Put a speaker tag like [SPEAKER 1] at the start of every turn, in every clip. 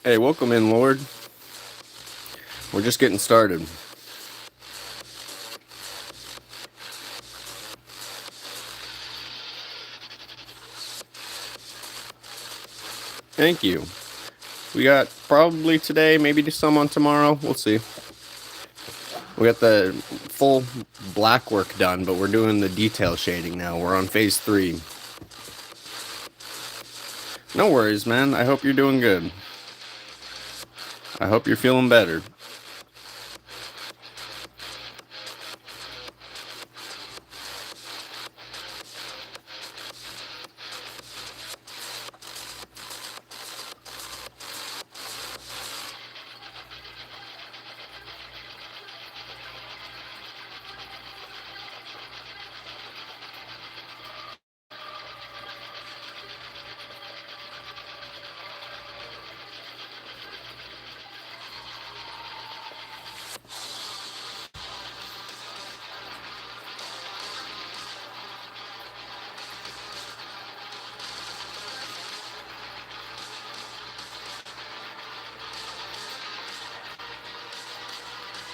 [SPEAKER 1] Hey, welcome in, Lord. We're just getting started. Thank you. We got probably today, maybe some on tomorrow. We'll see. We got the full black work done, but we're doing the detail shading now. We're on phase 3. No worries, man. I hope you're doing good. I hope you're feeling better.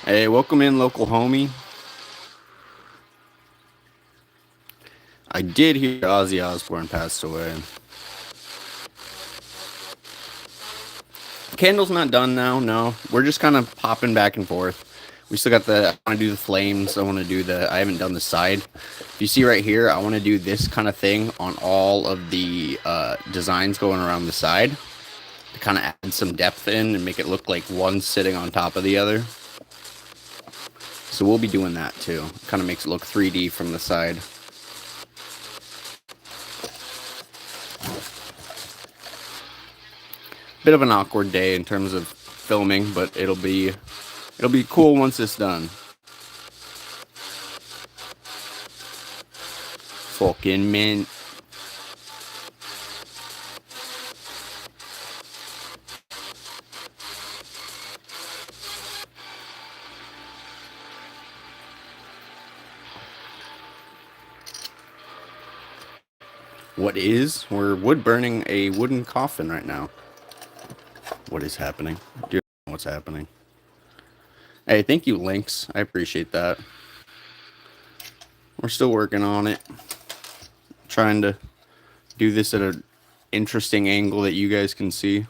[SPEAKER 1] Hey, welcome in, local homie. I did hear Ozzy Osbourne passed away. Candle's not done now, no. We're just kind of popping back and forth. We still got I want to do the flames. I haven't done the side. If you see right here, I want to do this kind of thing on all of the designs going around the side to kind of add some depth in and make it look like one sitting on top of the other. So we'll be doing that too. Kind of makes it look 3D from the side. Bit of an awkward day in terms of filming, but it'll be cool once it's done. Fucking mint. What is? We're wood burning a wooden coffin right now. What is happening? Do you know what's happening? Hey, thank you, Lynx. I appreciate that. We're still working on it. Trying to do this at an interesting angle that you guys can see.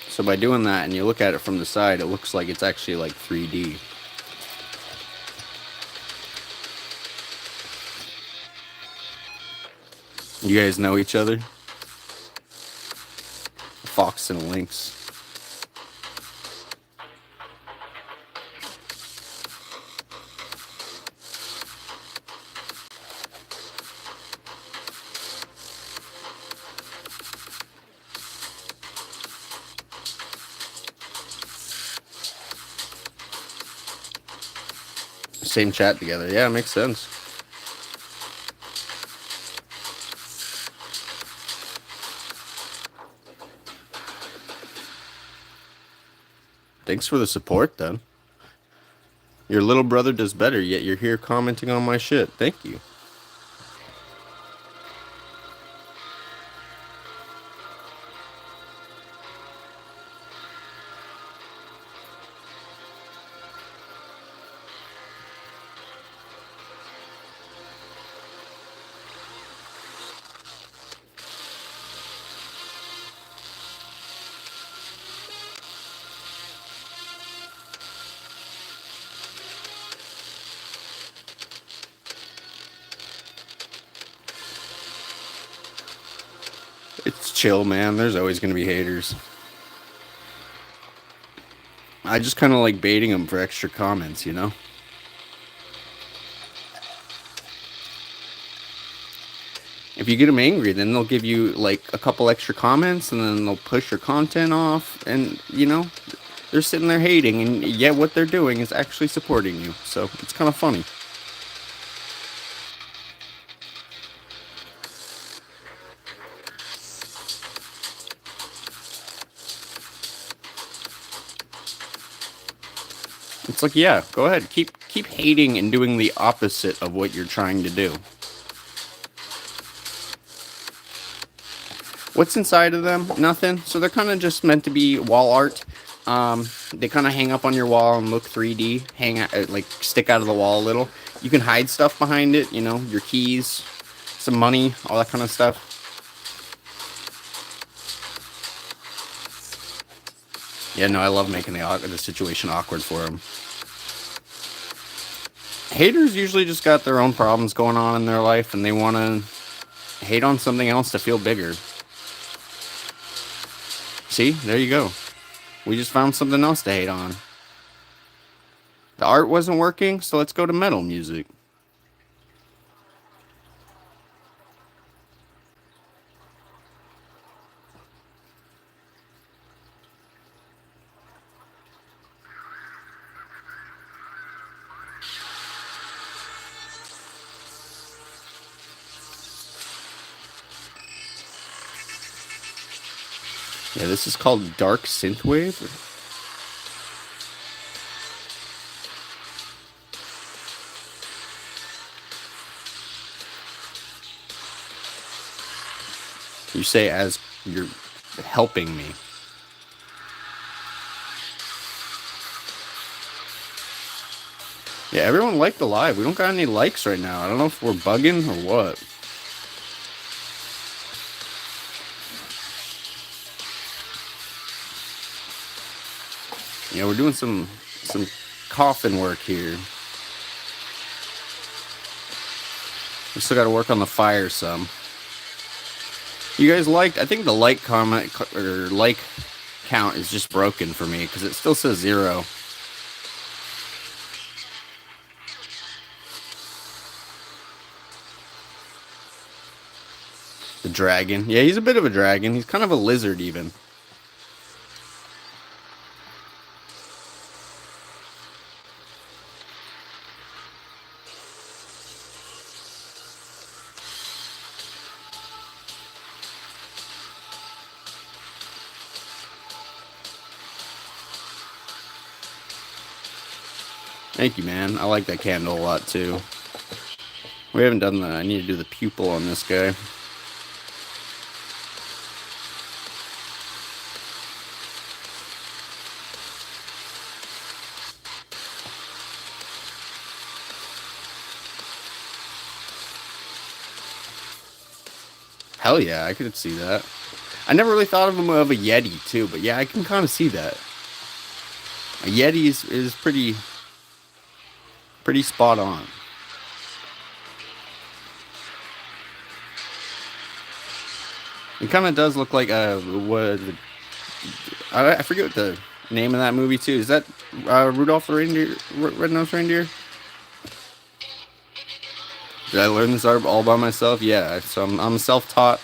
[SPEAKER 1] So by doing that and you look at it from the side, it looks like it's actually like 3D. You guys know each other? Fox and Lynx. Same chat together. Yeah, it makes sense. Thanks for the support, then. Your little brother does better, yet you're here commenting on my shit. Thank you. It's chill, man. There's always going to be haters. I just kind of like baiting them for extra comments, you know? If you get them angry, then they'll give you like a couple extra comments and then they'll push your content off. And, you know, they're sitting there hating, and yet what they're doing is actually supporting you. So it's kind of funny. It's like, yeah, go ahead, keep hating and doing the opposite of what you're trying to do. What's inside of them? Nothing. So they're kind of just meant to be wall art. They kind of hang up on your wall and look 3D. Hang out, like stick out of the wall a little. You can hide stuff behind it. You know, your keys, some money, all that kind of stuff. Yeah, no, I love making the situation awkward for them. Haters usually just got their own problems going on in their life, and they want to hate on something else to feel bigger. See, there you go. We just found something else to hate on. The art wasn't working, so let's go to metal music. Yeah, this is called Dark Synthwave. You say as you're helping me. Yeah, everyone liked the live. We don't got any likes right now. I don't know if we're bugging or what. Yeah, we're doing some coffin work here. We still got to work on the fire some. You guys liked? I think the like comment or like count is just broken for me because it still says 0. The dragon. Yeah, he's a bit of a dragon. He's kind of a lizard even. Thank you, man. I like that candle a lot too. We haven't done that. I need to do the pupil on this guy. Hell yeah, I could see that. I never really thought of him of a Yeti too, but yeah, I can kind of see that. A Yeti is pretty spot on. It kind of does look like what I forget what the name of that movie too. Is that Rudolph the Reindeer, Red-Nosed Reindeer? Did I learn this art all by myself? Yeah, so I'm self-taught.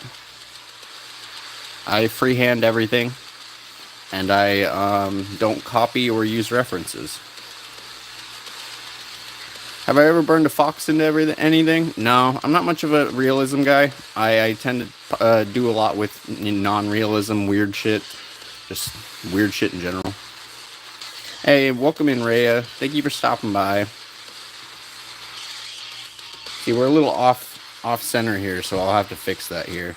[SPEAKER 1] I freehand everything, and I don't copy or use references. Have I ever burned a fox into anything? No, I'm not much of a realism guy. I tend to do a lot with non-realism, weird shit. Just weird shit in general. Hey, welcome in, Rhea. Thank you for stopping by. See, we're a little off center here, so I'll have to fix that here.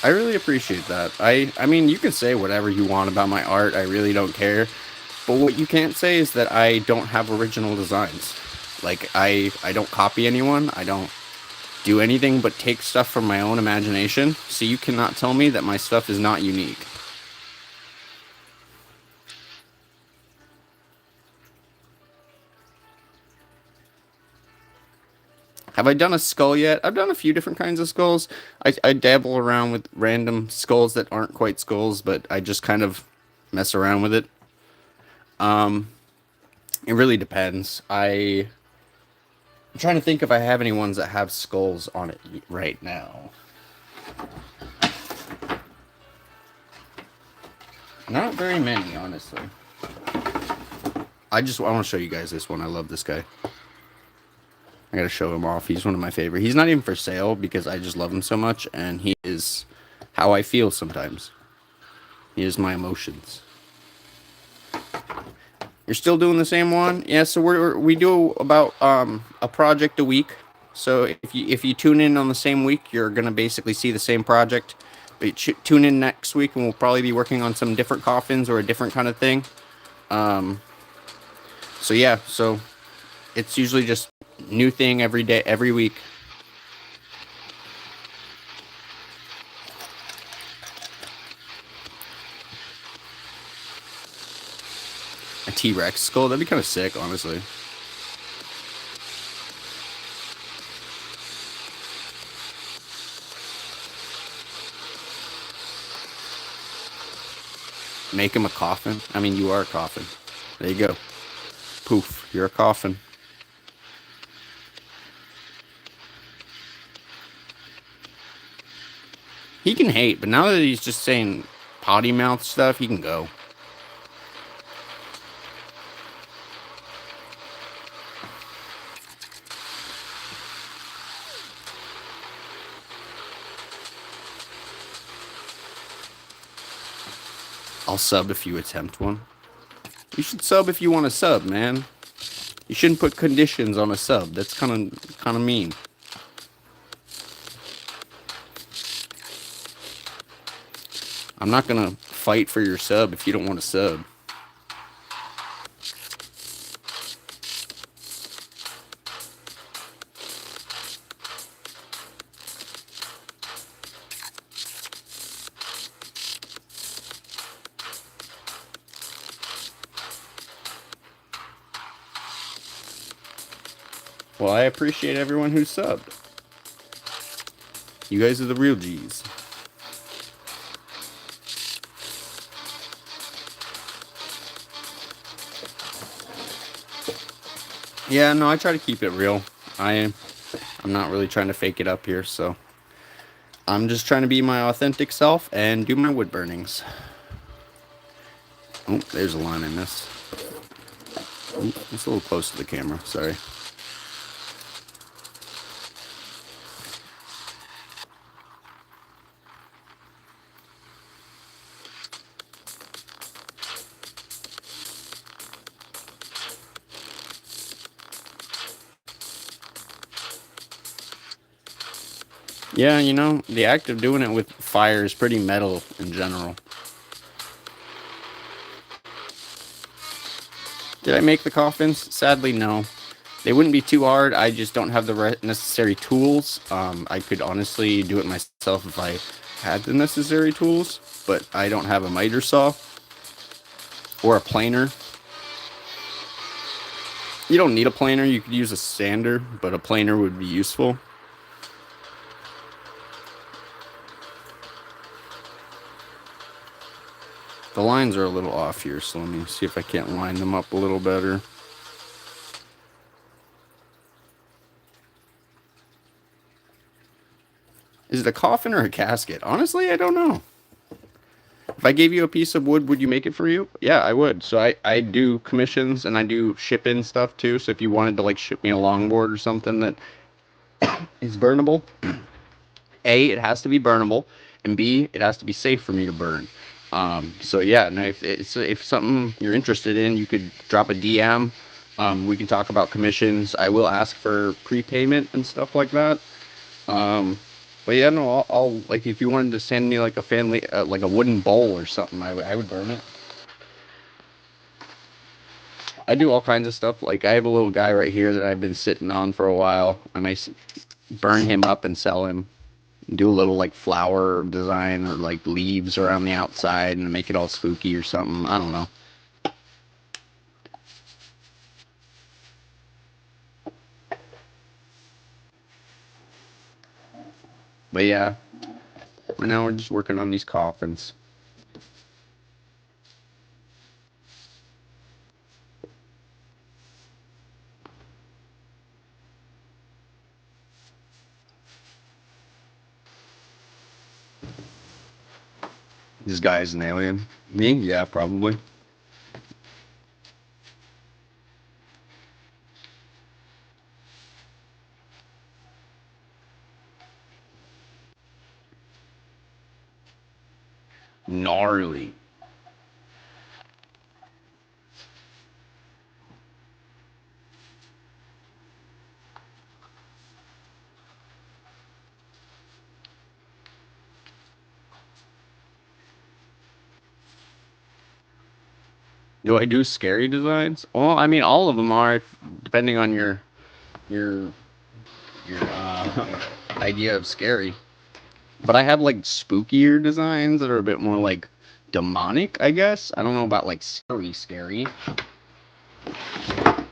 [SPEAKER 1] I really appreciate that. I mean, you can say whatever you want about my art. I really don't care. But what you can't say is that I don't have original designs. Like, I don't copy anyone. I don't do anything but take stuff from my own imagination. So you cannot tell me that my stuff is not unique. Have I done a skull yet? I've done a few different kinds of skulls. I dabble around with random skulls that aren't quite skulls, but I just kind of mess around with it. It really depends. I'm trying to think if I have any ones that have skulls on it right now. Not very many, honestly. I want to show you guys this one. I love this guy. I gotta show him off. He's one of my favorite. He's not even for sale because I just love him so much, and he is how I feel sometimes. He is my emotions. You're still doing the same one? Yeah, so we do about a project a week. So if you tune in on the same week, you're gonna basically see the same project. But tune in next week, and we'll probably be working on some different coffins or a different kind of thing. So yeah, so it's usually just new thing every day, every week. A T-Rex skull, that'd be kind of sick, honestly. Make him a coffin. I mean, you are a coffin. There you go. Poof, you're a coffin. He can hate, but now that he's just saying potty mouth stuff, he can go. I'll sub if you attempt one. You should sub if you want to sub, man. You shouldn't put conditions on a sub. That's kind of mean. I'm not gonna fight for your sub if you don't want to sub. Well, I appreciate everyone who subbed. You guys are the real G's. Yeah, no, I try to keep it real. I'm not really trying to fake it up here, so I'm just trying to be my authentic self and do my wood burnings. Oh, there's a line I missed. Oh, it's a little close to the camera. Sorry. Yeah, you know, the act of doing it with fire is pretty metal in general. Did I make the coffins? Sadly, no. They wouldn't be too hard. I just don't have the necessary tools. I could honestly do it myself if I had the necessary tools, but I don't have a miter saw or a planer. You don't need a planer. You could use a sander, but a planer would be useful. The lines are a little off here, so let me see if I can't line them up a little better. Is it a coffin or a casket? Honestly, I don't know. If I gave you a piece of wood, would you make it for you? Yeah, I would. So I do commissions and I do ship in stuff too. So if you wanted to like ship me a longboard or something that is burnable, A, it has to be burnable, and B, it has to be safe for me to burn. So yeah, and if something you're interested in, you could drop a DM. We can talk about commissions. I will ask for prepayment and stuff like that. Um, but yeah, no, I'll like if you wanted to send me like a family, like a wooden bowl or something, I would burn it. I do all kinds of stuff. Like I have a little guy right here that I've been sitting on for a while. I may burn him up and sell him. Do a little like flower design or like leaves around the outside and make it all spooky or something. I don't know. But yeah, right now we're just working on these coffins. This guy is an alien. Me? Yeah, probably. Gnarly. Do I do scary designs? Well, I mean, all of them are, depending on your your idea of scary. But I have like spookier designs that are a bit more like demonic, I guess. I don't know about like scary, scary.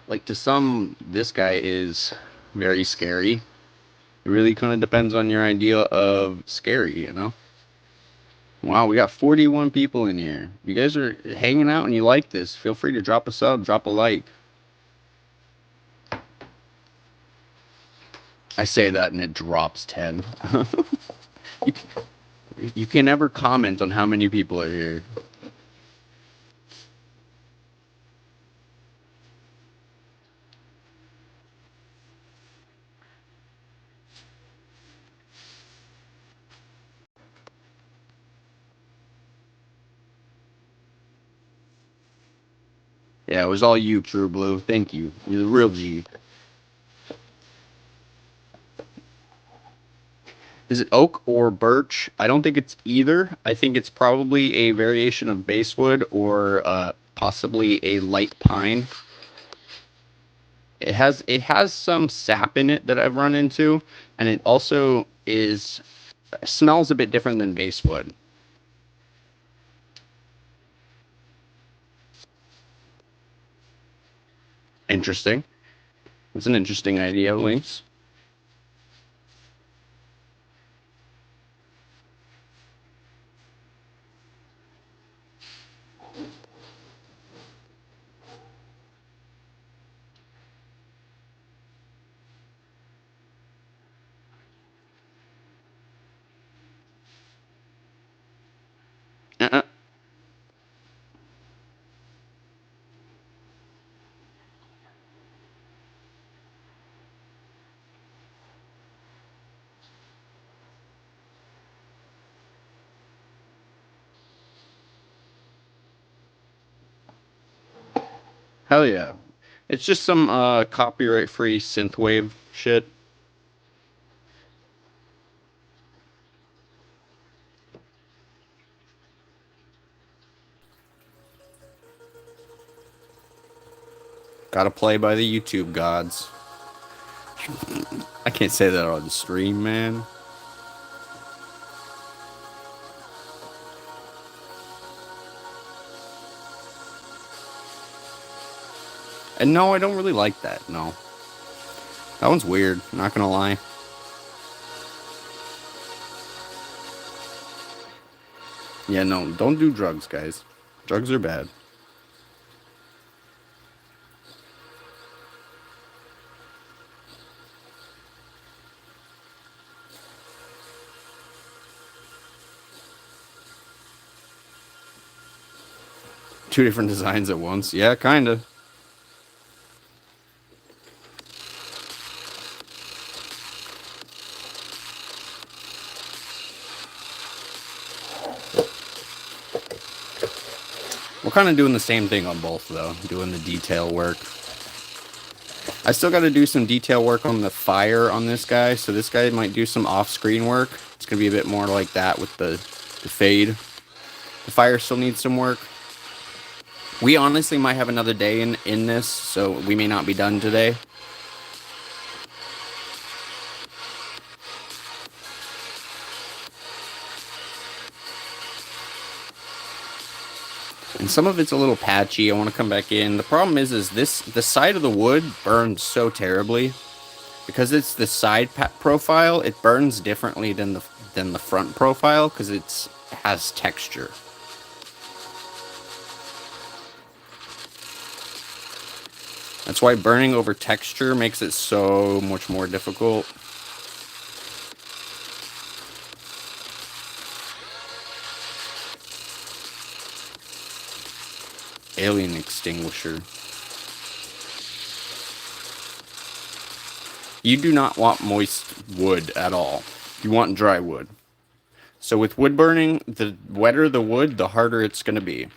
[SPEAKER 1] Like to some, this guy is very scary. It really kind of depends on your idea of scary, you know? Wow, we got 41 people in here. You guys are hanging out and you like this. Feel free to drop a sub, drop a like. I say that and it drops 10. you, you can never comment on how many people are here. Yeah, it was all you, True Blue. Thank you. You're the real G. Is it oak or birch? I don't think it's either. I think it's probably a variation of basswood or possibly a light pine. It has some sap in it that I've run into, and it also is smells a bit different than basswood. Interesting. It's an interesting idea, Links. Uh-uh. Hell yeah. It's just some copyright-free synthwave shit. Gotta play by the YouTube gods. I can't say that on the stream, man. And no, I don't really like that. No. That one's weird, not gonna lie. Yeah, no, don't do drugs, guys. Drugs are bad. Two different designs at once. Yeah, kinda. We're kind of doing the same thing on both, though. Doing the detail work. I still got to do some detail work on the fire on this guy, so this guy might do some off-screen work. It's going to be a bit more like that with the fade. The fire still needs some work. We honestly might have another day in this, so we may not be done today. And some of it's a little patchy. I want to come back in. The problem is the side of the wood burns so terribly because it's the side profile. It burns differently than than the front profile because it has texture. That's why burning over texture makes it so much more difficult. Alien extinguisher. You do not want moist wood at all. You want dry wood. So with wood burning, the wetter the wood, the harder it's going to be.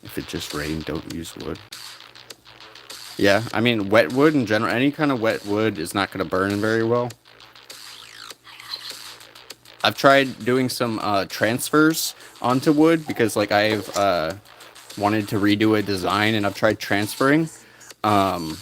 [SPEAKER 1] If it just rained, don't use wood. Yeah, I mean, wet wood in general, any kind of wet wood is not going to burn very well. I've tried doing some transfers onto wood because, like, I've wanted to redo a design and I've tried transferring. And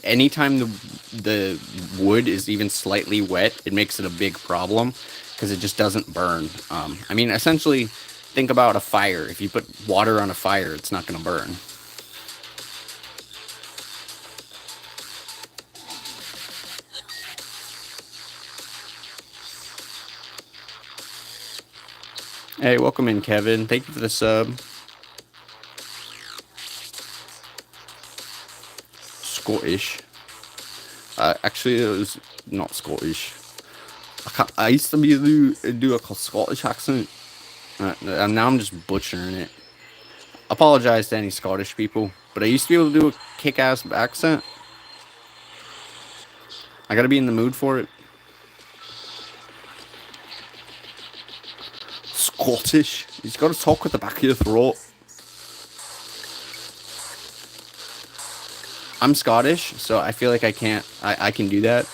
[SPEAKER 1] anytime the wood is even slightly wet, it makes it a big problem because it just doesn't burn. I mean, essentially, think about a fire. If you put water on a fire, it's not going to burn. Hey, welcome in, Kevin. Thank you for the sub. Scottish. Actually, it was not Scottish. I used to be able to do a Scottish accent. And now I'm just butchering it. Apologize to any Scottish people, but I used to be able to do a kick-ass accent. I gotta be in the mood for it. Scottish. You've got to talk with the back of your throat. I'm Scottish, so I feel like I can do that.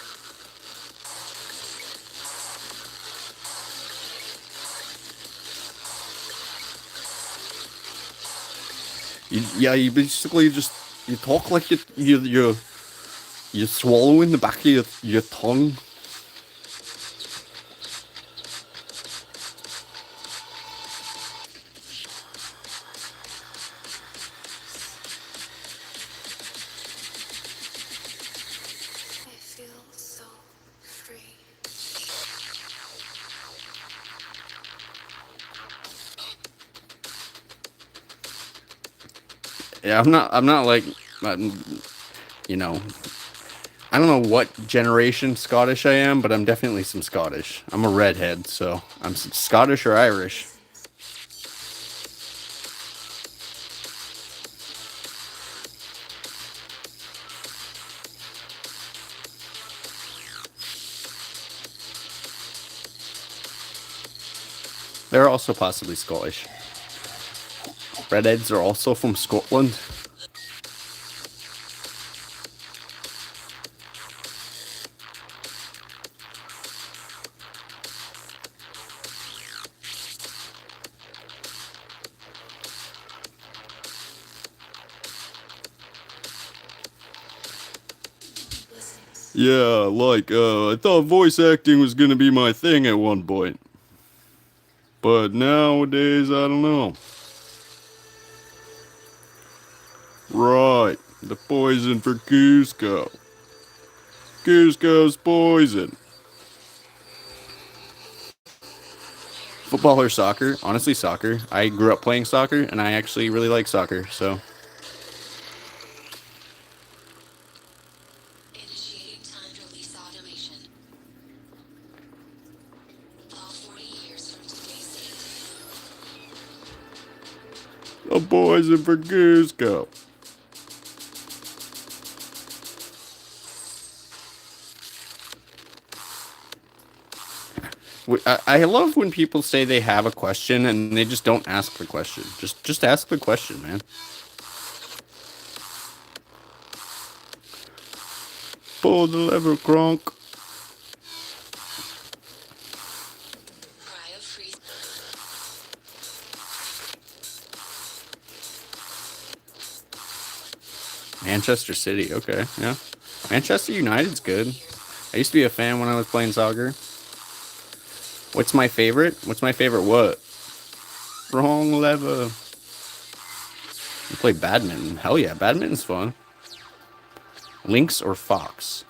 [SPEAKER 1] You basically just you talk like you're swallowing the back of your tongue. Yeah, I'm not like, you know, I don't know what generation Scottish I am, but I'm definitely some Scottish. I'm a redhead, so I'm Scottish or Irish. They're also possibly Scottish. Redheads are also from Scotland. Yeah, like, I thought voice acting was gonna be my thing at one point. But nowadays, I don't know. Right, the poison for Cusco. Cusco's poison. Football or soccer? Honestly, soccer. I grew up playing soccer, and I actually really like soccer, so. A poison for Cusco. I love when people say they have a question and they just don't ask the question. Just ask the question, man. Pull the lever, Kronk. Manchester City, okay, yeah. Manchester United's good. I used to be a fan when I was playing soccer. What's my favorite? What's my favorite what? Wrong lever. You play badminton. Hell yeah, badminton's fun. Lynx or fox?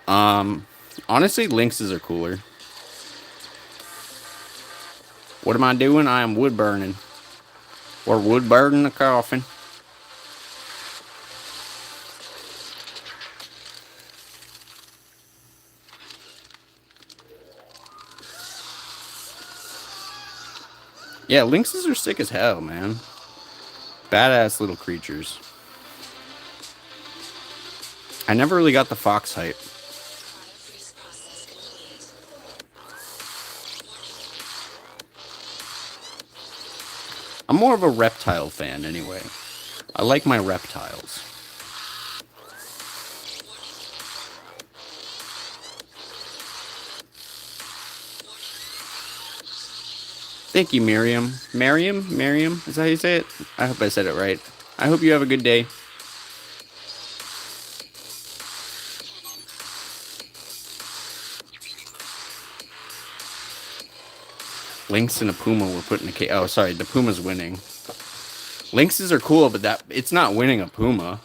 [SPEAKER 1] Honestly, lynxes are cooler. What am I doing? I am wood burning. Or wood burning a coffin. Yeah, lynxes are sick as hell, man. Badass little creatures. I never really got the fox hype. I'm more of a reptile fan anyway. I like my reptiles. Thank you, Miriam. Miriam? Is that how you say it? I hope I said it right. I hope you have a good day. Lynx and a puma were put in a cage. Oh, sorry, the puma's winning. Lynxes are cool, but that it's not winning a puma.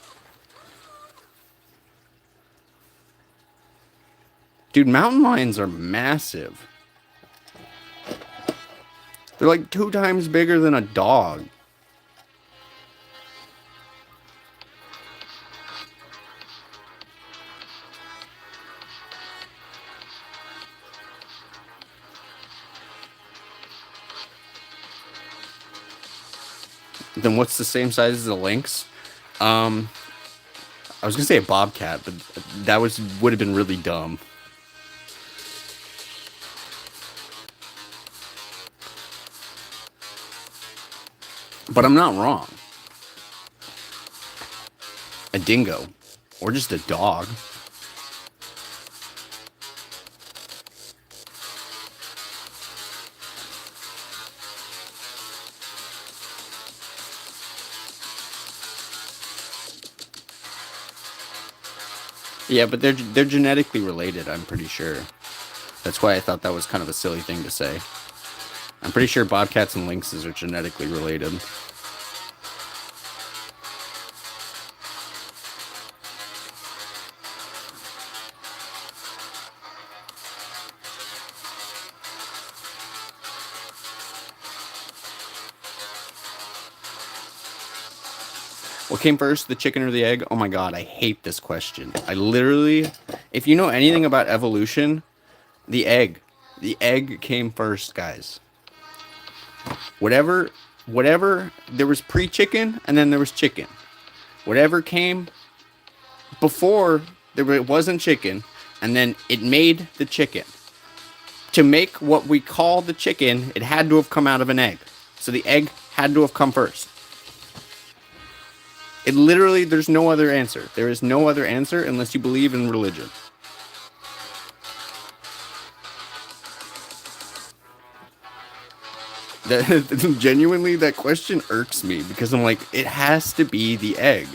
[SPEAKER 1] Dude, mountain lions are massive. They're like 2 times bigger than a dog. Then what's the same size as a lynx? I was gonna say a bobcat, but that would have been really dumb. But I'm not wrong. A dingo, or just a dog. Yeah, but they're genetically related, I'm pretty sure. That's why I thought that was kind of a silly thing to say. I'm pretty sure bobcats and lynxes are genetically related. What came first, the chicken or the egg? Oh my god, I hate this question. I literally, if you know anything about evolution, the egg. The egg came first, guys. Whatever, there was pre-chicken and then there was chicken. Whatever came before, it wasn't chicken, and then it made the chicken. To make what we call the chicken, it had to have come out of an egg. So the egg had to have come first. It literally, there's no other answer. There is no other answer unless you believe in religion. Genuinely, that question irks me because I'm like, it has to be the egg.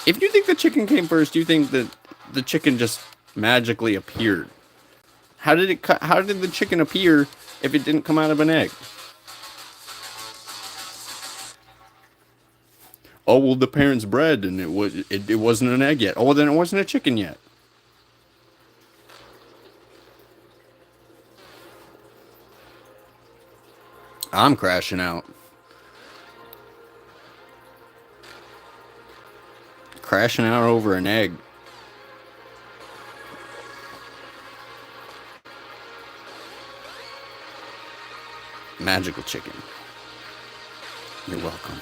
[SPEAKER 1] If you think the chicken came first, you think that the chicken just magically appeared. How did the chicken appear if it didn't come out of an egg? Oh, well, the parents bred and it wasn't an egg yet. Oh, well, then it wasn't a chicken yet. I'm crashing out. Crashing out over an egg. Magical chicken. You're welcome.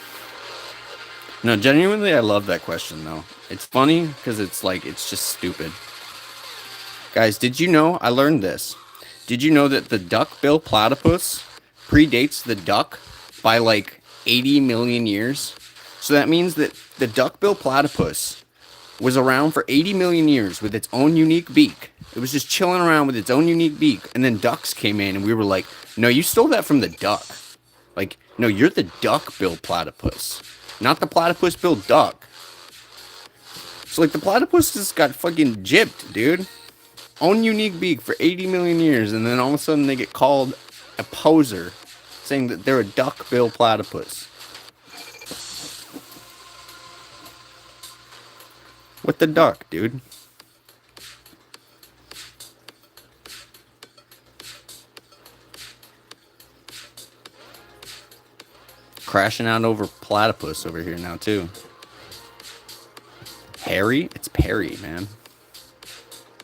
[SPEAKER 1] No, genuinely, I love that question, though. It's funny because it's like, it's just stupid. Guys, did you know? I learned this. Did you know that the duck-bill platypus predates the duck by like 80 million years? So that means that the duck-bill platypus was around for 80 million years with its own unique beak. It was just chilling around with its own unique beak. And then ducks came in and we were like, no, you stole that from the duck. Like, no, you're the duck-bill platypus, not the platypus-bill duck. So, like, the platypus just got fucking gypped, dude. Own unique beak for 80 million years, and then all of a sudden they get called a poser, saying that they're a duck-bill platypus. What the duck, dude? Crashing out over platypus over here now, too. Harry? It's Perry, man.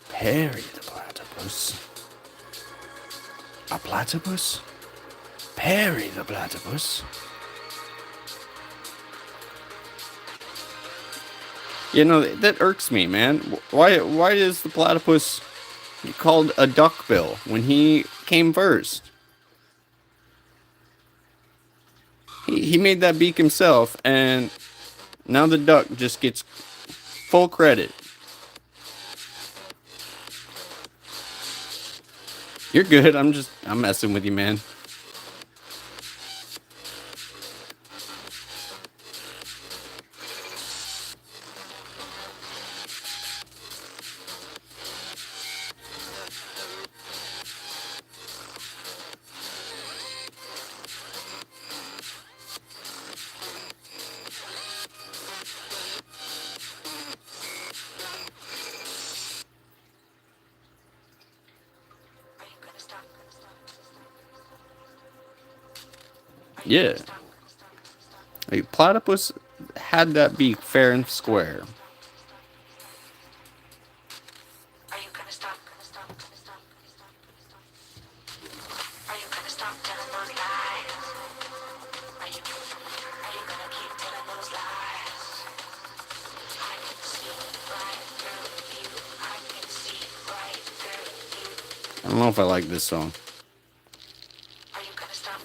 [SPEAKER 1] Perry the platypus. A platypus? Perry the platypus. You know, that irks me, man. Why is the platypus called a duckbill when he came first? He made that beak himself, and now the duck just gets full credit. You're good. I'm messing with you, man. Yeah. A platypus had that beak fair and square. Are you gonna stop? Are you gonna stop telling those lies? Are you gonna keep telling those lies? I can see right through you. I can see right through you. I don't know if I like this song. Are you gonna stop?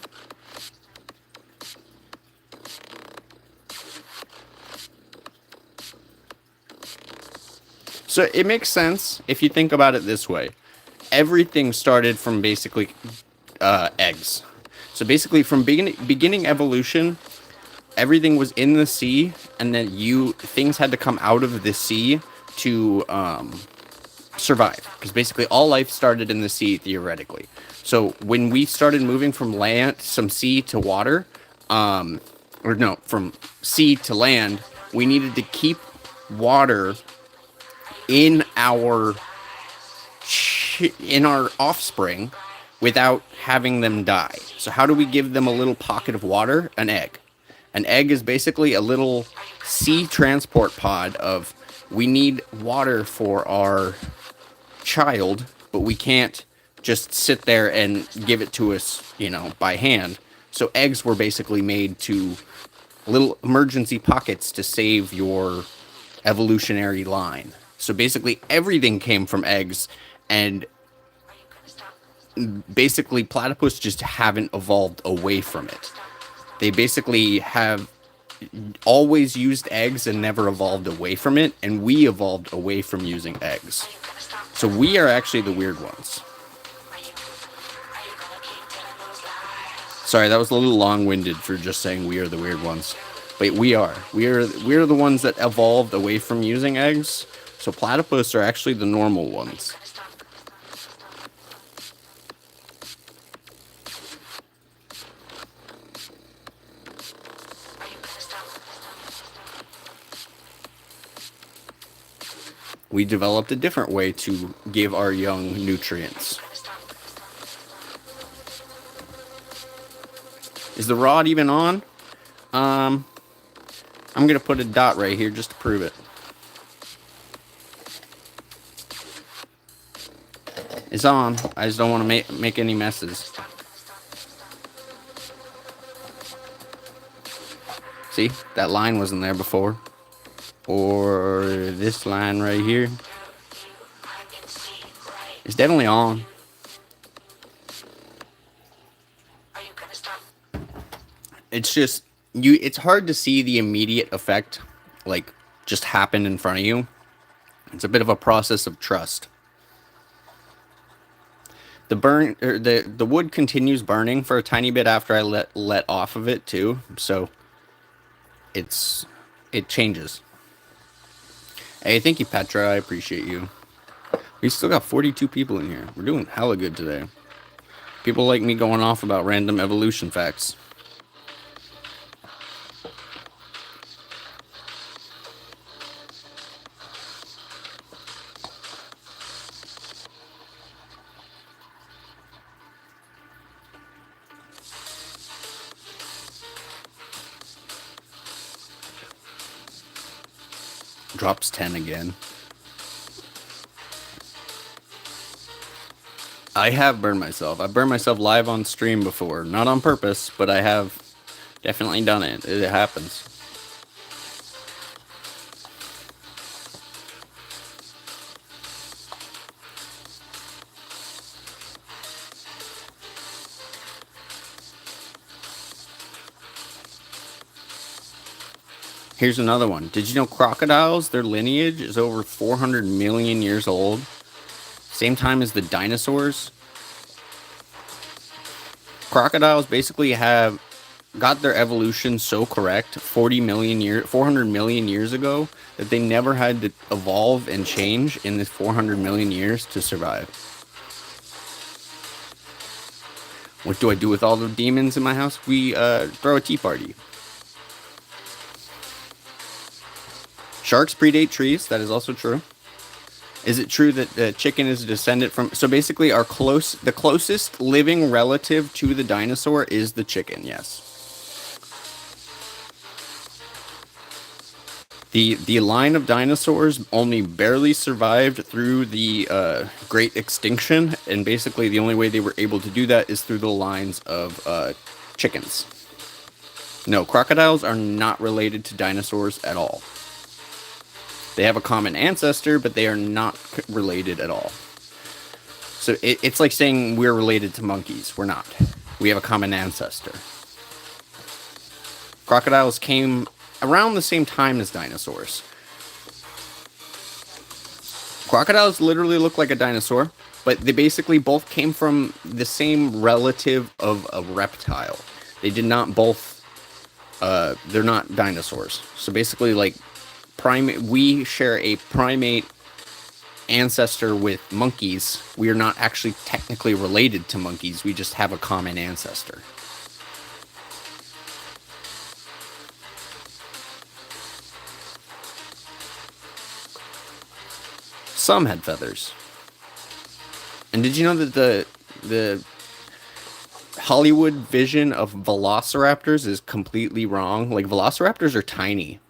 [SPEAKER 1] So it makes sense if you think about it this way. Everything started from basically eggs. So basically from beginning evolution, everything was in the sea, and then things had to come out of the sea to survive. Because basically all life started in the sea theoretically. So when we started moving from sea to water, from sea to land, we needed to keep water in our offspring without having them die. So how do we give them a little pocket of water? An egg. An egg is basically a little sea transport pod of, we need water for our child, but we can't just sit there and give it to us, by hand. So eggs were basically made to little emergency pockets to save your evolutionary line. So basically everything came from eggs, and basically platypus just haven't evolved away from it. They basically have always used eggs and never evolved away from it, and we evolved away from using eggs. So we are actually the weird ones. Sorry, that was a little long-winded for just saying we are the weird ones. But we are. We are the ones that evolved away from using eggs. So platypus are actually the normal ones. We developed a different way to give our young nutrients. Is the rod even on? I'm going to put a dot right here just to prove it. It's on. I just don't want to make any messes. See? That line wasn't there before. Or this line right here. It's definitely on. It's just you. It's hard to see the immediate effect, like just happen in front of you. It's a bit of a process of trust. The burn or the wood continues burning for a tiny bit after I let off of it too. So it's it changes. Hey, thank you, Petra. I appreciate you. We still got 42 people in here. We're doing hella good today. People like me going off about random evolution facts. Drops 10 again. I have burned myself. I've burned myself live on stream before. Not on purpose, but I have definitely done it. It happens. Here's another one. Did you know crocodiles, their lineage is over 400 million years old? Same time as the dinosaurs? Crocodiles basically have got their evolution so correct 400 million years ago that they never had to evolve and change in this 400 million years to survive. What do I do with all the demons in my house? We throw a tea party. Sharks predate trees. That is also true. Is it true that the chicken is a descendant from... So basically the closest living relative to the dinosaur is the chicken, yes. The line of dinosaurs only barely survived through the Great Extinction, and basically the only way they were able to do that is through the lines of chickens. No, crocodiles are not related to dinosaurs at all. They have a common ancestor, but they are not related at all. So it's like saying we're related to monkeys. We're not. We have a common ancestor. Crocodiles came around the same time as dinosaurs. Crocodiles literally look like a dinosaur, but they basically both came from the same relative of a reptile. They did not both... they're not dinosaurs. So basically, like, we share a primate ancestor with monkeys. We are not actually technically related to monkeys. We just have a common ancestor. Some had feathers. And did you know that the Hollywood vision of velociraptors is completely wrong? Like, velociraptors are tiny.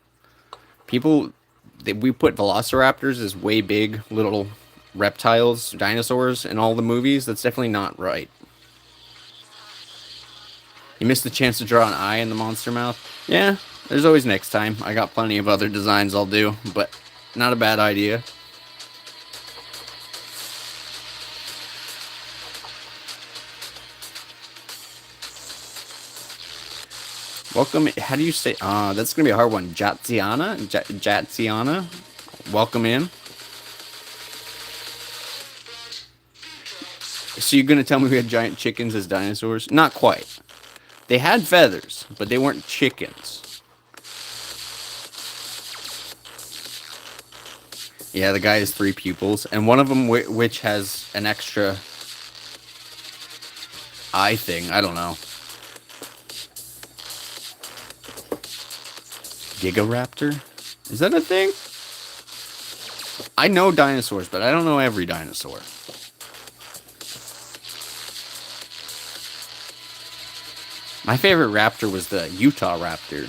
[SPEAKER 1] We put velociraptors as way big little reptiles, dinosaurs in all the movies. That's definitely not right. You missed the chance to draw an eye in the monster mouth? Yeah, there's always next time. I got plenty of other designs I'll do, but not a bad idea. Welcome. How do you say? That's gonna be a hard one. Jatsiana. Welcome in. So you're gonna tell me we had giant chickens as dinosaurs? Not quite. They had feathers, but they weren't chickens. Yeah, the guy has 3 pupils, and one of them which has an extra eye thing. I don't know. Gigaraptor? Is that a thing? I know dinosaurs, but I don't know every dinosaur. My favorite raptor was the Utah raptor.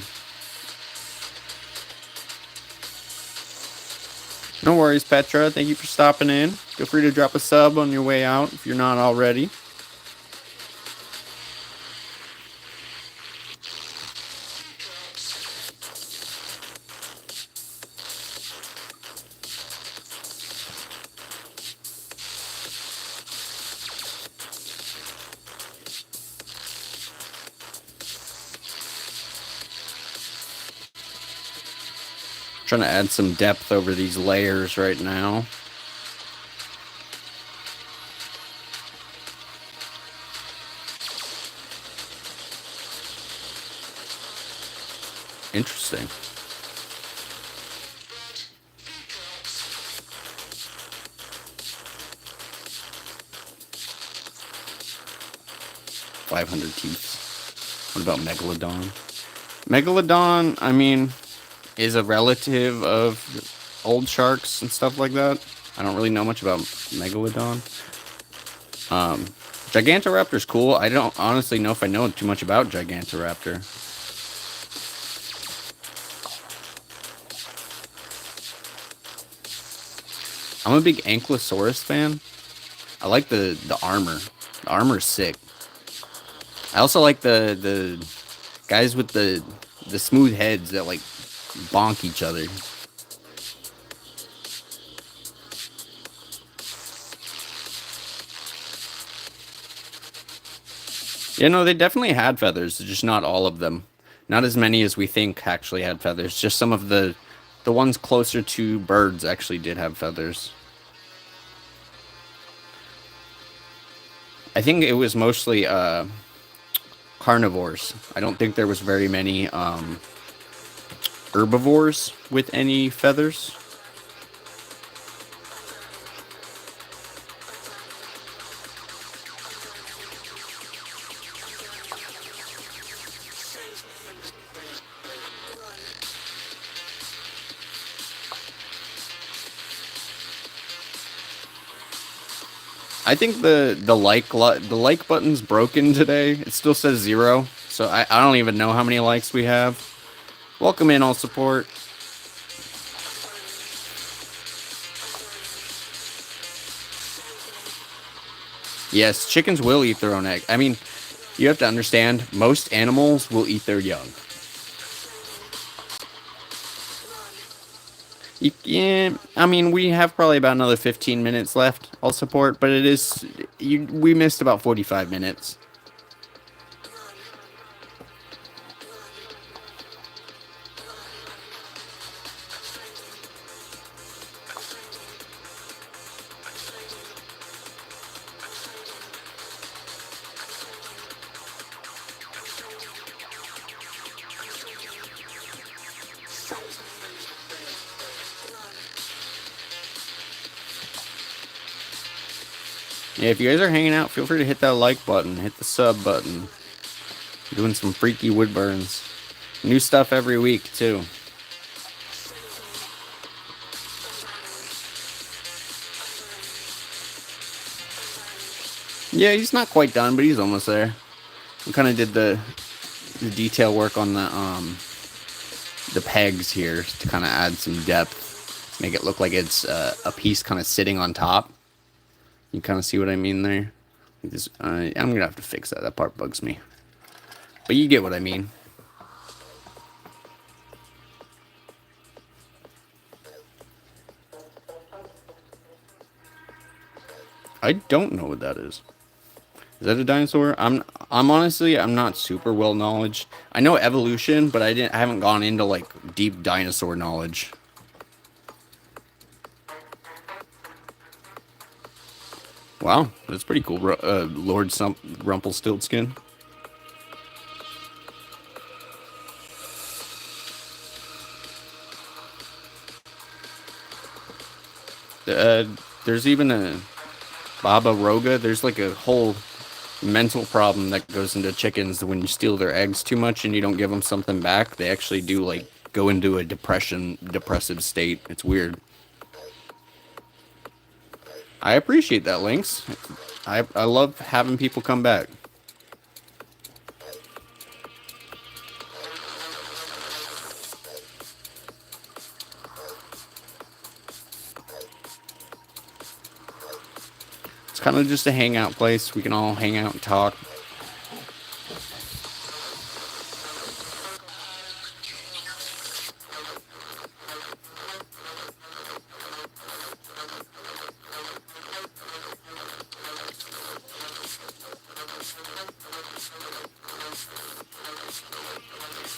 [SPEAKER 1] No worries, Petra. Thank you for stopping in. Feel free to drop a sub on your way out if you're not already. Trying to add some depth over these layers right now. Interesting. $500 teeth. What about Megalodon? Megalodon, I mean, is a relative of old sharks and stuff like that. I don't really know much about Megalodon. Gigantoraptor's cool. I don't honestly know if I know too much about Gigantoraptor. I'm a big Ankylosaurus fan. I like the armor. The armor's sick. I also like the guys with the smooth heads that like bonk each other. Yeah, no, they definitely had feathers, just not all of them. Not as many as we think actually had feathers. Just some of the ones closer to birds actually did have feathers. I think it was mostly carnivores. I don't think there was very many herbivores with any feathers. I think the like button's broken today. It still says 0, so I don't even know how many likes we have. Welcome in, all support. Yes, chickens will eat their own egg. I mean, you have to understand, most animals will eat their young. Yeah, I mean, we have probably about another 15 minutes left. I'll support, but it is we missed about 45 minutes. Yeah, if you guys are hanging out, feel free to hit that like button, hit the sub button. Doing some freaky wood burns. New stuff every week, too. Yeah, he's not quite done, but he's almost there. We kind of did the detail work on the pegs here to kind of add some depth, make it look like it's a piece kind of sitting on top. You kind of see what I mean there? I'm gonna have to fix that. That part bugs me. But you get what I mean. I don't know what that is. Is that a dinosaur? I'm honestly not super well knowledge. I know evolution, but I haven't gone into like deep dinosaur knowledge. Wow, that's pretty cool. Lord Rumpelstiltskin. There's even a Baba Roga. There's like a whole mental problem that goes into chickens when you steal their eggs too much and you don't give them something back. They actually do like go into a depressive state. It's weird. I appreciate that, Lynx. I love having people come back. It's kind of just a hangout place. We can all hang out and talk.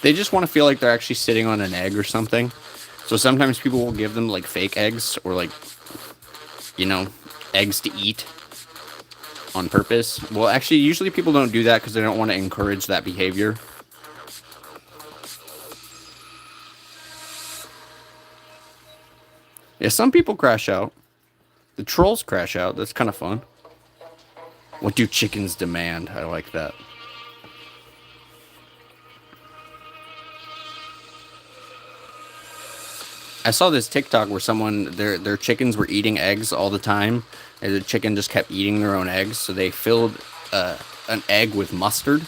[SPEAKER 1] They just want to feel like they're actually sitting on an egg or something. So sometimes people will give them like fake eggs or like, you know, eggs to eat on purpose. Well, actually, usually people don't do that because they don't want to encourage that behavior. Yeah, some people crash out. The trolls crash out. That's kind of fun. What do chickens demand? I like that. I saw this TikTok where someone their chickens were eating eggs all the time, and the chicken just kept eating their own eggs. So they filled an egg with mustard,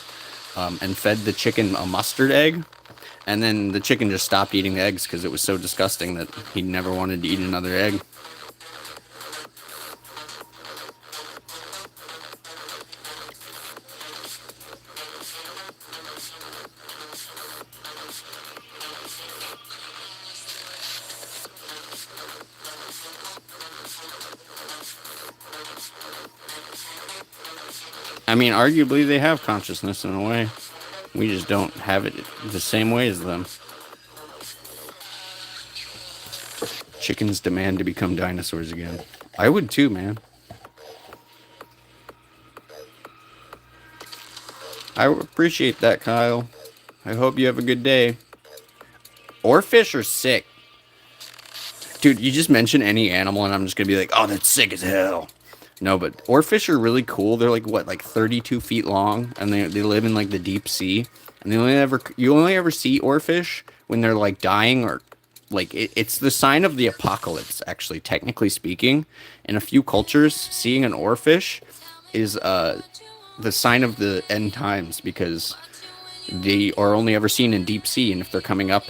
[SPEAKER 1] and fed the chicken a mustard egg, and then the chicken just stopped eating the eggs because it was so disgusting that he never wanted to eat another egg. I mean, arguably they have consciousness in a way. We just don't have it the same way as them. Chickens demand to become dinosaurs again. I would too, man. I appreciate that, Kyle. I hope you have a good day. Or fish are sick. Dude, you just mention any animal and I'm just gonna be like, oh, that's sick as hell. No, but oarfish are really cool. They're like what, like 32 feet long, and they live in like the deep sea. And you only ever see oarfish when they're like dying or like it's the sign of the apocalypse. Actually, technically speaking, in a few cultures, seeing an oarfish is the sign of the end times because they are only ever seen in deep sea, and if they're coming up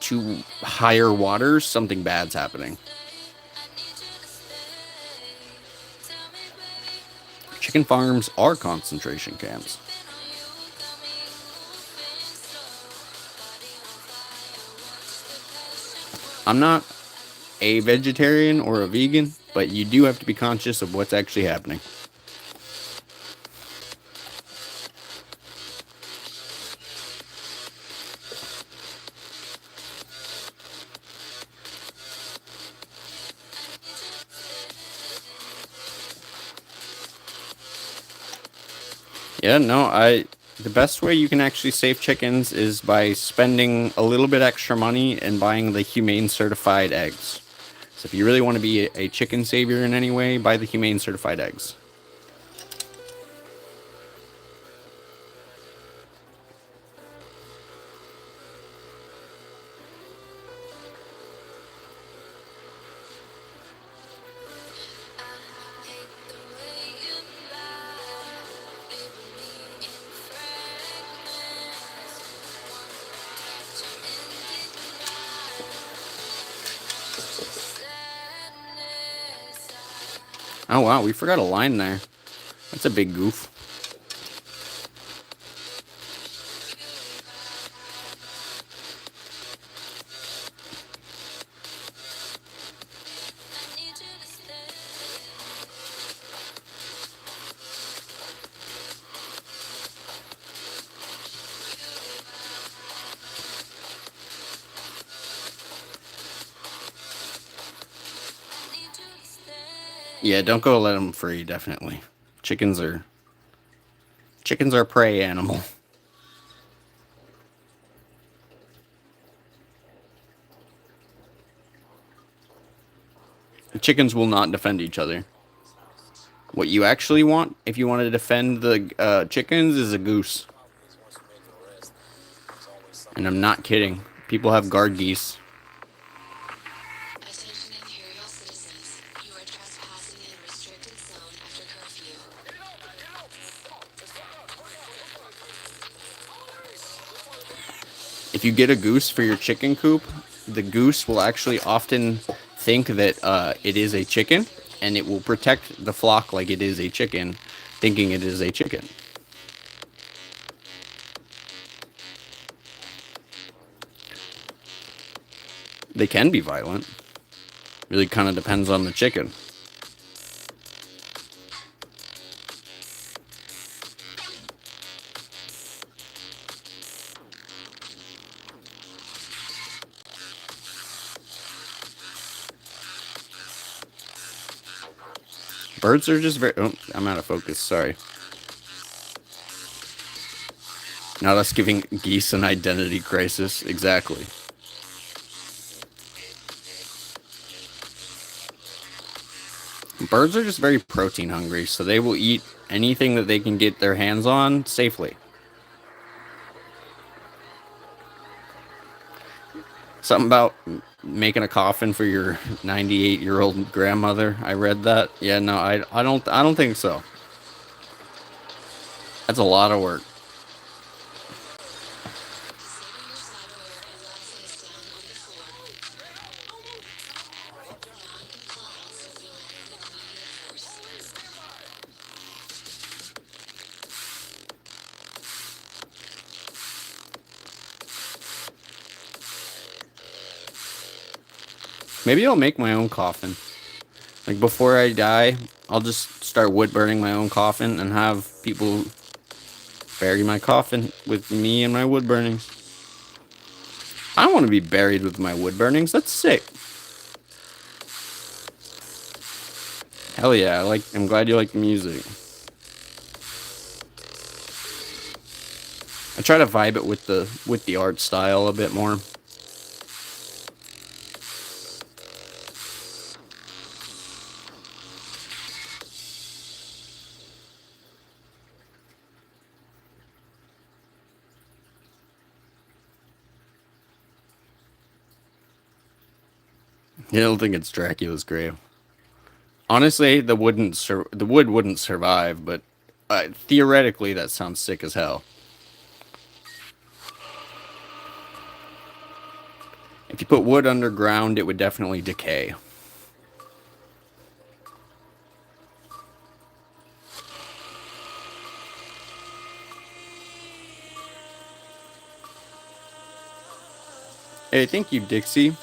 [SPEAKER 1] to higher waters, something bad's happening. Chicken farms are concentration camps. I'm not a vegetarian or a vegan, but you do have to be conscious of what's actually happening. Yeah, no, the best way you can actually save chickens is by spending a little bit extra money and buying the humane certified eggs. So if you really want to be a chicken savior in any way, buy the humane certified eggs. Oh wow, we forgot a line there. That's a big goof. Yeah, don't go let them free, definitely. Chickens are chickens are prey animal. Chickens will not defend each other. What you actually want, if you want to defend the chickens, is a goose. And I'm not kidding. People have guard geese.
[SPEAKER 2] Attention Imperial citizens, you are trespassing in a restricted zone after curfew.
[SPEAKER 1] If you get a goose for your chicken coop, the goose will actually often think that it is a chicken, and it will protect the flock like it is a chicken, thinking it is a chicken. They can be violent. Really kind of depends on the chicken. Birds are just very. Oh, I'm out of focus. Sorry. Now that's giving geese an identity crisis. Exactly. Birds are just very protein hungry, so they will eat anything that they can get their hands on safely. Something about making a coffin for your 98-year-old grandmother. I read that. Yeah, no, I don't think so. That's a lot of work.
[SPEAKER 2] Disable your cyberware and log face down on the floor. Non-compliance will be met with immediate force.
[SPEAKER 1] Maybe I'll make my own coffin. Like before I die, I'll just start wood burning my own coffin and have people bury my coffin with me and my wood burnings. I want to be buried with my wood burnings. That's sick. Hell yeah! I'm glad you like the music. I try to vibe it with the art style a bit more. You don't think it's Dracula's grave? Honestly, the wood wouldn't survive, but theoretically, that sounds sick as hell. If you put wood underground, it would definitely decay. Hey, thank you, Dixie.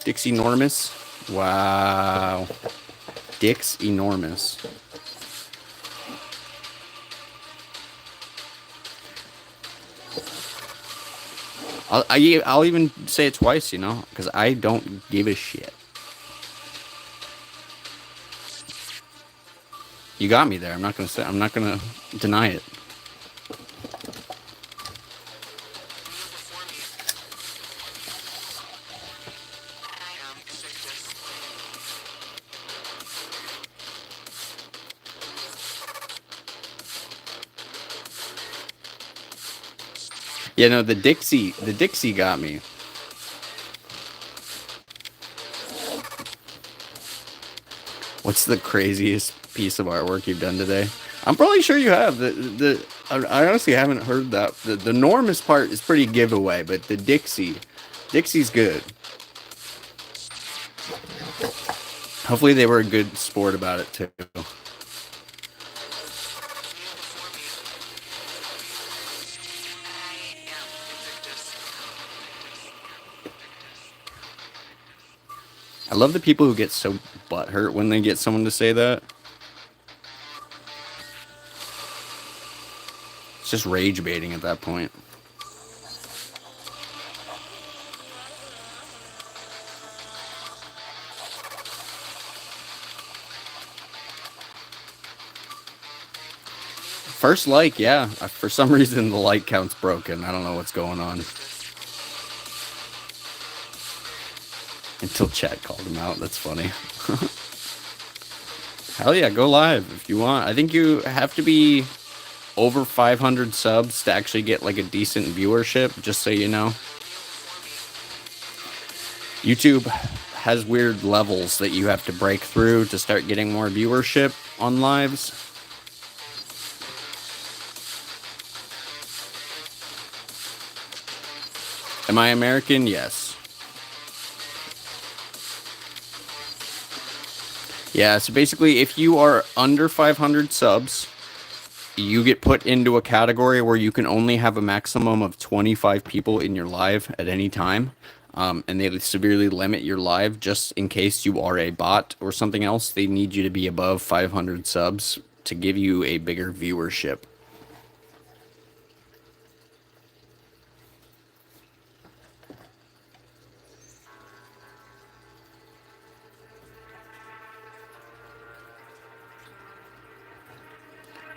[SPEAKER 1] Dixie Enormous. Wow. Dix Enormous. I'll even say it twice, because I don't give a shit. You got me there. I'm not gonna deny it. Yeah, no, the Dixie got me. What's the craziest piece of artwork you've done today? I'm probably sure you have. I honestly haven't heard that. The enormous part is pretty giveaway, but Dixie's good. Hopefully they were a good sport about it too. I love the people who get so butthurt when they get someone to say that. It's just rage baiting at that point. First like, yeah. For some reason, the like count's broken. I don't know what's going on. Until chat called him out. That's funny. Hell yeah, go live if you want. I think you have to be over 500 subs to actually get like a decent viewership, just so you know. YouTube has weird levels that you have to break through to start getting more viewership on lives. Am I American? Yes. Yeah, so basically, if you are under 500 subs, you get put into a category where you can only have a maximum of 25 people in your live at any time. And they severely limit your live just in case you are a bot or something else. They need you to be above 500 subs to give you a bigger viewership.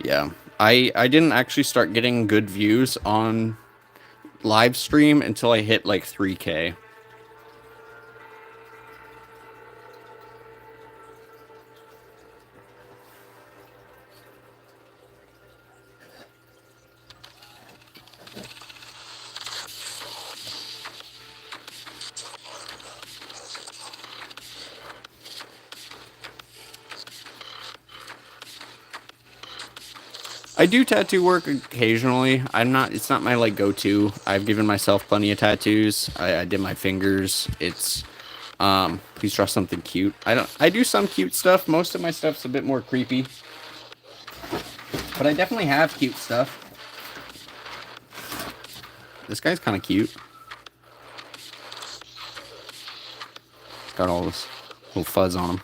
[SPEAKER 1] Yeah. I didn't actually start getting good views on live stream until I hit like 3K. I do tattoo work occasionally. It's not my like go-to. I've given myself plenty of tattoos. I did my fingers. Please draw something cute. I do some cute stuff. Most of my stuff's a bit more creepy. But I definitely have cute stuff. This guy's kind of cute. He's got all this little fuzz on him.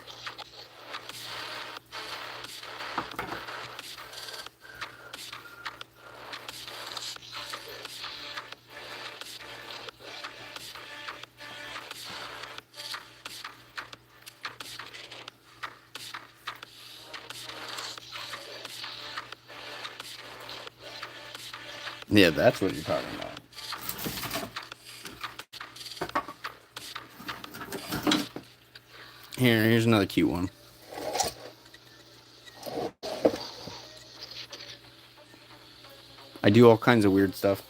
[SPEAKER 1] Yeah, that's what you're talking about. Here's another cute one. I do all kinds of weird stuff.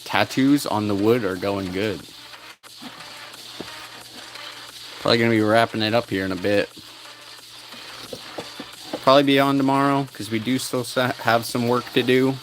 [SPEAKER 1] Tattoos on the wood are going good. Probably gonna be wrapping it up here in a bit. Probably be on tomorrow because we do still have some work to do.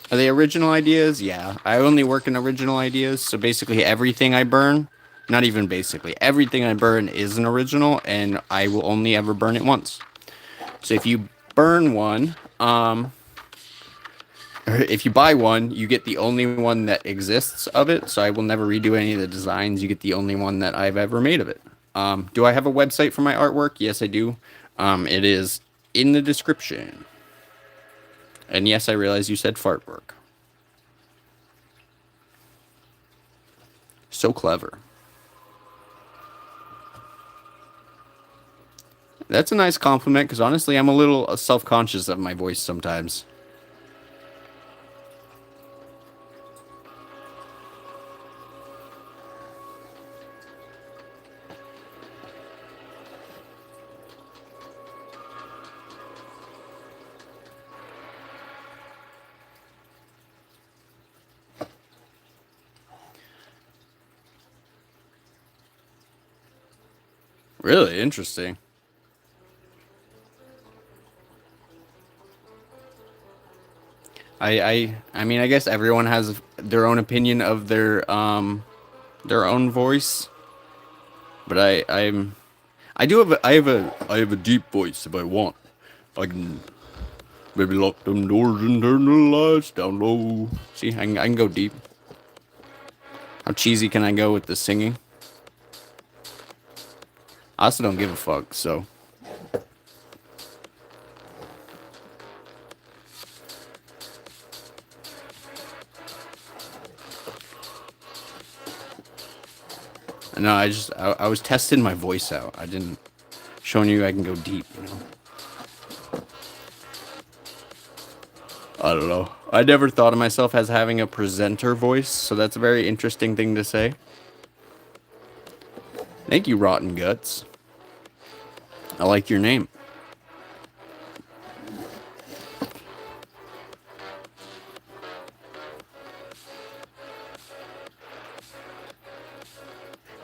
[SPEAKER 1] Are they original ideas? Yeah. I only work in original ideas. So basically everything I burn, not even basically, everything I burn is an original and I will only ever burn it once. So if you burn one, or if you buy one, you get the only one that exists of it. So I will never redo any of the designs. You get the only one that I've ever made of it. Do I have a website for my artwork? Yes, I do. It is in the description. And yes, I realize you said fart work. So clever. That's a nice compliment because honestly, I'm a little self-conscious of my voice sometimes. Really interesting. I mean, I guess everyone has their own opinion of their own voice, but I have a deep voice if I want. I can maybe lock them doors and turn the lights down low. See, I can go deep. How cheesy can I go with the singing? I also don't give a fuck, so. No, I was testing my voice out. I didn't showing you I can go deep, you know. I don't know. I never thought of myself as having a presenter voice, so that's a very interesting thing to say. Thank you, Rotten Guts. I like your name.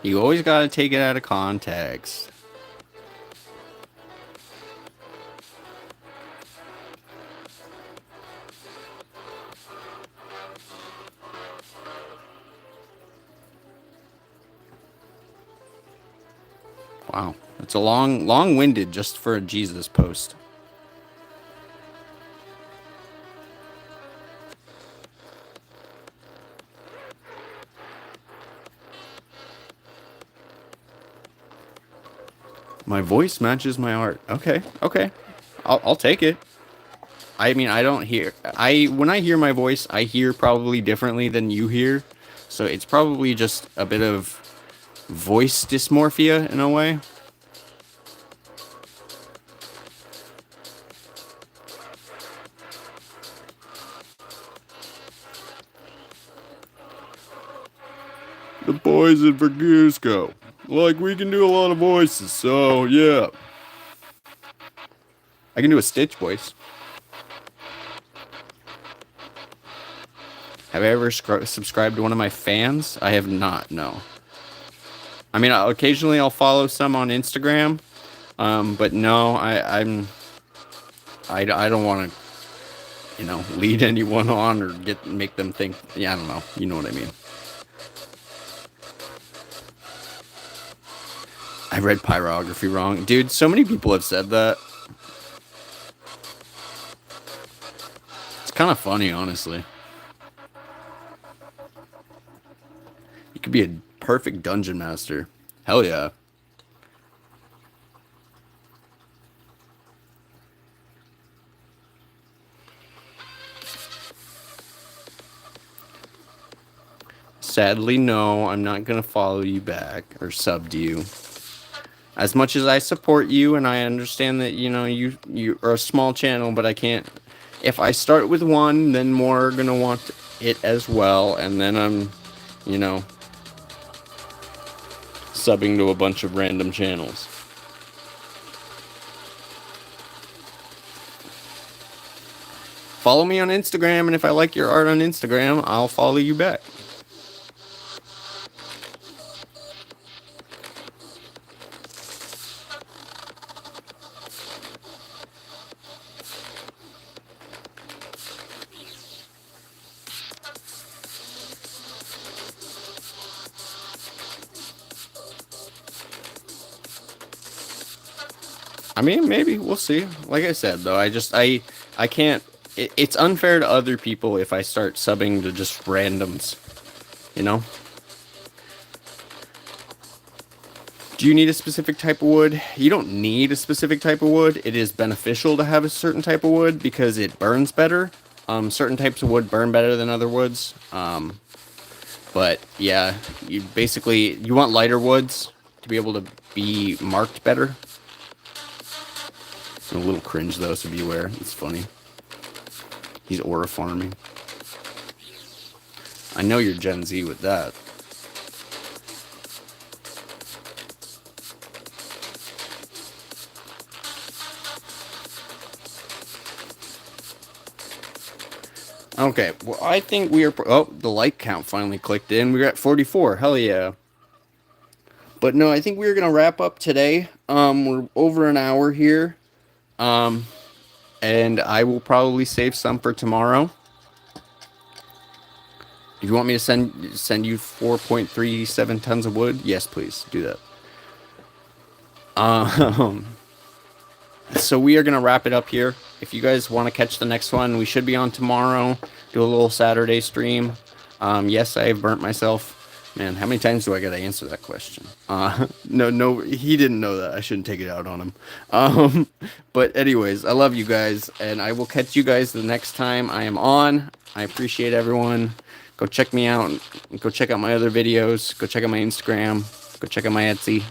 [SPEAKER 1] You always gotta take it out of context. Wow, It's a long-winded just for a Jesus post. My voice matches my art. Okay, okay. I'll take it. I mean, I don't hear. When I hear my voice, I hear probably differently than you hear. So it's probably just a bit of voice dysmorphia in a way. The boys in Vergusco. Like, we can do a lot of voices, so yeah. I can do a Stitch voice. Have I ever subscribed to one of my fans? I have not, no. I mean, occasionally I'll follow some on Instagram, but no, I don't want to, lead anyone on or make them think. Yeah, I don't know. You know what I mean. I read pyrography wrong, dude. So many people have said that. It's kind of funny, honestly. You could be a perfect dungeon master. Hell yeah. Sadly, no, I'm not gonna follow you back or sub to you. As much as I support you and I understand that you are a small channel, but I can't. If I start with one, then more are gonna want it as well, and then I'm, you know, subbing to a bunch of random channels. Follow me on Instagram, and if I like your art on Instagram, I'll follow you back. I mean, maybe we'll see. Like I said, though, I can't. It's unfair to other people if I start subbing to just randoms. You know. Do you need a specific type of wood? You don't need a specific type of wood. It is beneficial to have a certain type of wood because it burns better. Certain types of wood burn better than other woods. But yeah, you want lighter woods to be able to be marked better. A little cringe though, so beware. It's funny. He's aura farming. I know you're Gen Z with that. Okay, well, I think we are. Oh, the like count finally clicked in. We're at 44. Hell yeah. But no, I think we're gonna wrap up today. We're over an hour here. And I will probably save some for tomorrow. If you want me to send you 4.37 tons of wood, yes, please do that. So we are gonna wrap it up here. If you guys want to catch the next one, we should be on tomorrow. Do a little Saturday stream. Yes, I have burnt myself. Man, how many times do I gotta answer that question? No, he didn't know that. I shouldn't take it out on him. But anyways, I love you guys, and I will catch you guys the next time I am on. I appreciate everyone. Go check me out. Go check out my other videos. Go check out my Instagram. Go check out my Etsy.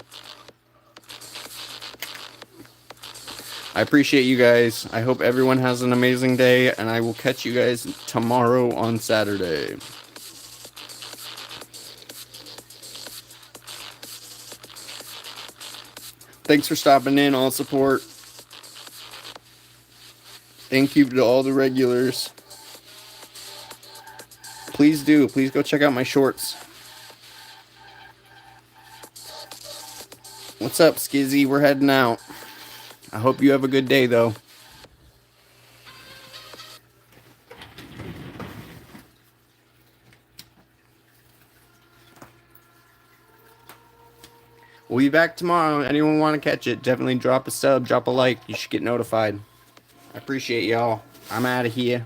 [SPEAKER 1] I appreciate you guys. I hope everyone has an amazing day, and I will catch you guys tomorrow on Saturday. Thanks for stopping in, all support. Thank you to all the regulars. Please go check out my shorts. What's up, Skizzy? We're heading out. I hope you have a good day, though. We'll be back tomorrow. Anyone want to catch it, definitely drop a sub, drop a like. You should get notified. I appreciate y'all. I'm out of here.